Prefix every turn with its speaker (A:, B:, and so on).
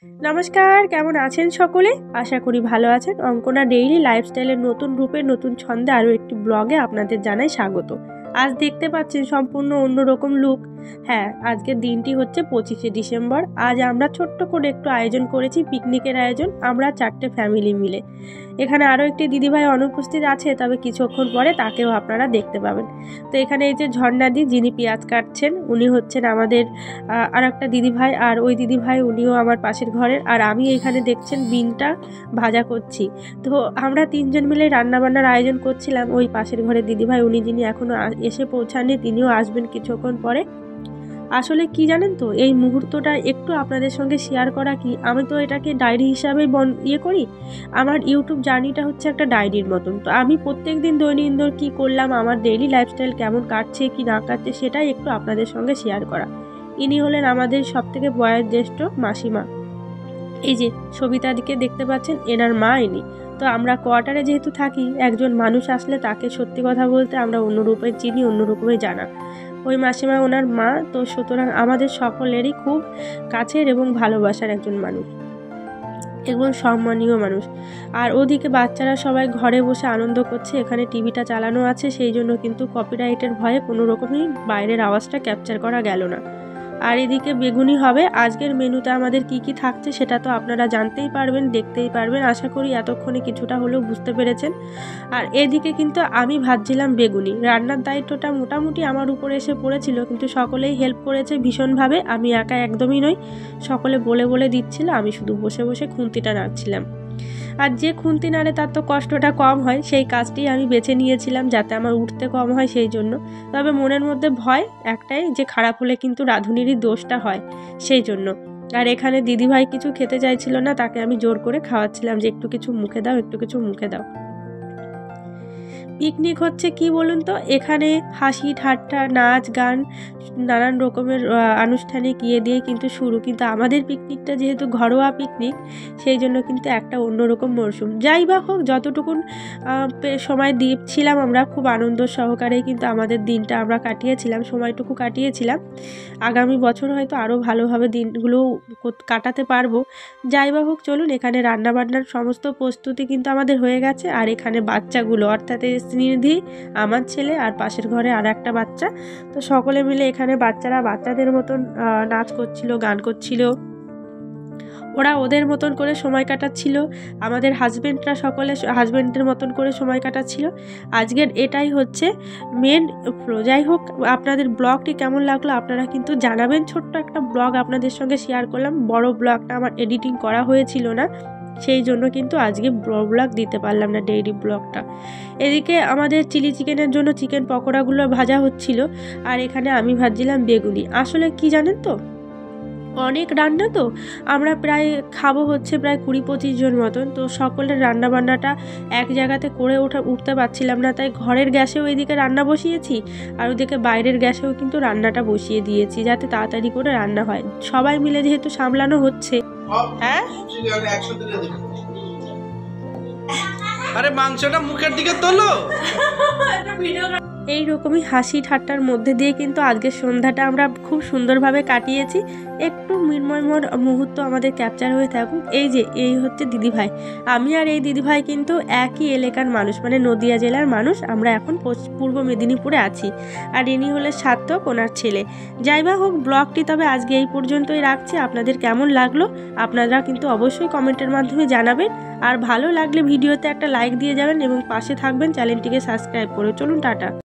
A: নমস্কার, কেমন আছেন সকলে? আশা করি ভালো আছেন। অঙ্কনা ডেইলি লাইফস্টাইলের নতুন রূপে নতুন ছন্দে আরও একটি ব্লগে আপনাদের জানাই স্বাগত। আজ দেখতে পাচ্ছেন সম্পূর্ণ অন্যরকম লুক। হ্যাঁ, আজকের দিনটি হচ্ছে 25শে ডিসেম্বর। আজ আমরা ছোট্ট করে একটু আয়োজন করেছি, পিকনিকের আয়োজন। আমরা 4টে ফ্যামিলি মিলে। এখানে আরও একটি দিদিভাই অনুপস্থিত আছে, তবে কিছুক্ষণ পরে তাকেও আপনারা দেখতে পাবেন। তো এখানে এই যে ঝর্ণাদি, যিনি পেঁয়াজ কাটছেন, উনি হচ্ছেন আমাদের আর একটা দিদিভাই। আর ওই দিদিভাই উনিও আমার পাশের ঘরের। আর আমি এখানে দেখছেন বিনটা ভাজা করছি। তো আমরা 3জন মিলে রান্নাবান্নার আয়োজন করছিলাম। ওই পাশের ঘরের দিদিভাই, উনি যিনি এখনও এসে পৌঁছাননি, তিনিও আসবেন কিছুক্ষণ পরে। আসলে কি জানেন তো, এই মুহূর্তটা একটু আপনাদের সঙ্গে শেয়ার করা কি, আমি তো এটাকে ডায়েরি হিসাবেই করি। আমার ইউটিউব জার্নিটা হচ্ছে একটা ডায়েরির মতন। তো আমি প্রত্যেক দিন দৈনন্দিন কী করলাম, আমার ডেইলি লাইফস্টাইল কেমন কাটছে কি না কাটছে, সেটাই একটু আপনাদের সঙ্গে শেয়ার করা। ইনি হলেন আমাদের সবথেকে বয়োজ্যেষ্ঠ মাসিমা। এই যে সবিতাদিকে দেখতে পাচ্ছেন, এনার মা ইনি। তো আমরা কোয়ার্টারে যেহেতু থাকি, একজন মানুষ আসলে তাকে সত্যি কথা বলতে আমরা অন্যরূপে চিনি, অন্যরূপে জানা। ওই মাসিমা ওনার মা। তো সুতরাং আমাদের সকলেরই খুব কাছের এবং ভালোবাসার একজন মানুষ এবং সম্মানীয় মানুষ। আর ওদিকে বাচ্চারা সবাই ঘরে বসে আনন্দ করছে। এখানে টিভিটা চালানো আছে, সেই জন্য কিন্তু কপিরাইটের ভয়ে কোনো রকমই বাইরের আওয়াজটা ক্যাপচার করা গেল না। আর এদিকে বেগুনি হবে। আজকের মেনুতে আমাদের কি কি থাকছে সেটা তো আপনারা জানতেই পারবেন, দেখতেই পারবেন। আশা করি এতক্ষণে কিছুটা হলেও বুঝতে পেরেছেন। আর এদিকে কিন্তু আমি ভাজছিলাম বেগুনি। রান্নার দায়িত্বটা মোটামুটি আমার উপরে এসে পড়েছিল, কিন্তু সকলেই হেল্প করেছে ভীষণভাবে। আমি একা একদমই নই, সকলে বলে বলে দিচ্ছিল, আমি শুধু বসে বসে খুন্তিটা নাড়ছিলাম। আর যে খুন্তি নাড়ে তার তো কষ্টটা কম হয়, সেই কাজটি আমি বেছে নিয়েছিলাম যাতে আমার উঠতে কম হয়, সেই জন্য। তবে মনের মধ্যে ভয় একটাই, যে খারাপ হলে কিন্তু রাঁধুনিরই দোষটা হয়, সেই জন্য। আর এখানে দিদিভাই কিছু খেতে চাইছিল না, তাকে আমি জোর করে খাওয়াচ্ছিলাম যে একটু কিছু মুখে দাও, একটু কিছু মুখে দাও। পিকনিক হচ্ছে কি বলুন তো, এখানে হাসি ঠাট্টা, নাচ গান, নানান রকমের আনুষ্ঠানিক দিয়ে কিন্তু শুরু। কিন্তু আমাদের পিকনিকটা যেহেতু ঘরোয়া পিকনিক, সেই জন্য কিন্তু একটা অন্যরকম মরশুম। যাই বা হোক, যতটুকুন সময় দিয়েছিলাম আমরা খুব আনন্দ সহকারে কিন্তু আমাদের দিনটা আমরা কাটিয়েছিলাম, সময়টুকু কাটিয়েছিলাম। আগামী বছর হয়তো আরও ভালোভাবে দিনগুলো কাটাতে পারবো। যাই বা হোক, চলুন। এখানে রান্নাবান্নার সমস্ত প্রস্তুতি কিন্তু আমাদের হয়ে গেছে। আর এখানে বাচ্চাগুলো, অর্থাৎ স্নিধি, আমার ছেলে, আর পাশের ঘরে আর একটা বাচ্চা। তো সকলে মিলে এখানে বাচ্চারা বাচ্চাদের মতন নাচ করছিল, গান করছিল। ওরা ওদের মতন করে সময় কাটাচ্ছিল, আমাদের হাজব্যান্ডরা সকলে হাজব্যান্ডের মতন করে সময় কাটাচ্ছিল। আজকের এটাই হচ্ছে মেন ফ্লো। যাই হোক, আপনাদের ব্লগটি কেমন লাগলো আপনারা কিন্তু জানাবেন। ছোট্ট একটা ব্লগ আপনাদের সঙ্গে শেয়ার করলাম। বড় ব্লগটা আমার এডিটিং করা হয়েছিল না, সেই জন্য কিন্তু আজকে ব্লগ দিতে পারলাম না, ডেইলি ব্লগটা। এদিকে আমাদের চিলি চিকেনের জন্য চিকেন পকোড়াগুলো ভাজা হচ্ছিল, আর এখানে আমি ভাজছিলাম বেগুনি। আসলে কি জানেন তো, অনেক রান্না তো, আমরা প্রায় খাবো হচ্ছে প্রায় 20-25 জন মতন। তো সকলের রান্নাবান্নাটা এক জায়গাতে করে উঠতে পারছিলাম না, তাই ঘরের গ্যাসেও এদিকে রান্না বসিয়েছি, আর ওদিকে বাইরের গ্যাসেও কিন্তু রান্নাটা বসিয়ে দিয়েছি, যাতে তাড়াতাড়ি করে রান্না হয়। সবাই মিলে যেহেতু সামলানো হচ্ছে। হ্যাঁ,
B: আরে মাংসটা মুখের দিকে তোলো।
A: এই রকমই হাসি ঠাট্টার মধ্যে দিয়ে কিন্তু আজকের সন্ধ্যাটা আমরা খুব সুন্দরভাবে কাটিয়েছি। একটু মৃন্ময়ময় মুহূর্ত আমাদের ক্যাপচার হয়ে থাকুক। এই হচ্ছে দিদিভাই। আমি আর এই দিদিভাই কিন্তু একই এলাকার মানুষ, মানে নদিয়া জেলার মানুষ। আমরা এখন পূর্ব মেদিনীপুরে আছি। আর ইনি হলে সার্থক, ওনার ছেলে। যাই বা হোক, ব্লগটি তবে আজকে এই পর্যন্তই রাখছি। আপনাদের কেমন লাগলো আপনারা কিন্তু অবশ্যই কমেন্টের মাধ্যমে জানাবেন। আর ভালো লাগলে ভিডিওতে একটা লাইক দিয়ে যাবেন এবং পাশে থাকবেন, চ্যানেলটিকে সাবস্ক্রাইব করে। চলুন, টাটা।